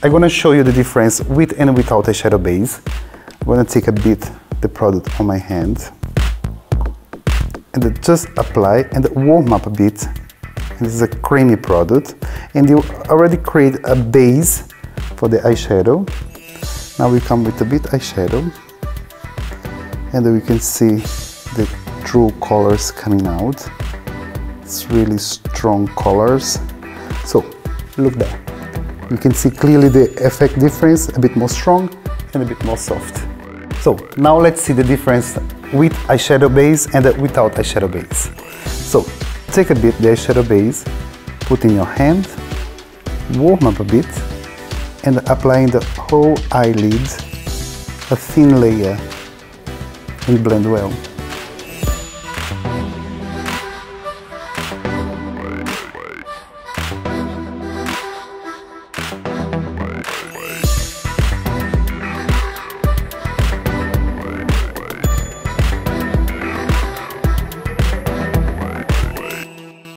I'm gonna show you the difference with and without eyeshadow base. I'm gonna take a bit the product on my hand and just apply and warm up a bit. And this is a creamy product, and you already create a base for the eyeshadow. Now we come with a bit eyeshadow, and we can see the true colors coming out. It's really strong colors. So look there. You can see clearly the effect difference, a bit more strong and a bit more soft. So now let's see the difference with eyeshadow base and without eyeshadow base. So take a bit the eyeshadow base, put in your hand, warm up a bit, and applying the whole eyelid, a thin layer, and blend well.